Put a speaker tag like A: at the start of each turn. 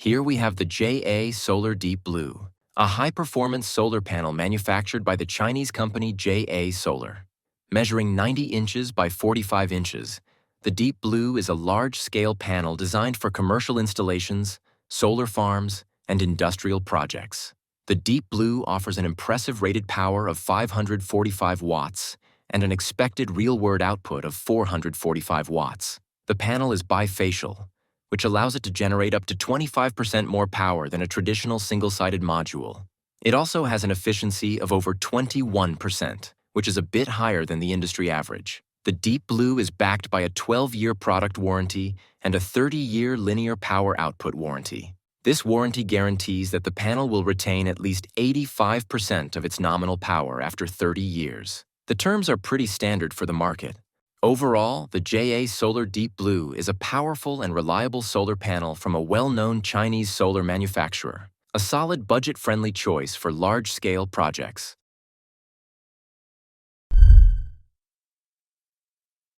A: Here we have the JA Solar Deep Blue, a high-performance solar panel manufactured by the Chinese company JA Solar. Measuring 90 inches by 45 inches, the Deep Blue is a large-scale panel designed for commercial installations, solar farms, and industrial projects. The Deep Blue offers an impressive rated power of 545 watts and an expected real-world output of 445 watts. The panel is bifacial, which allows it to generate up to 25% more power than a traditional single-sided module. It also has an efficiency of over 21%, which is a bit higher than the industry average. The Deep Blue is backed by a 12-year product warranty and a 30-year linear power output warranty. This warranty guarantees that the panel will retain at least 85% of its nominal power after 30 years. The terms are pretty standard for the market. Overall, the JA Solar Deep Blue is a powerful and reliable solar panel from a well-known Chinese solar manufacturer, a solid budget-friendly choice for large-scale projects.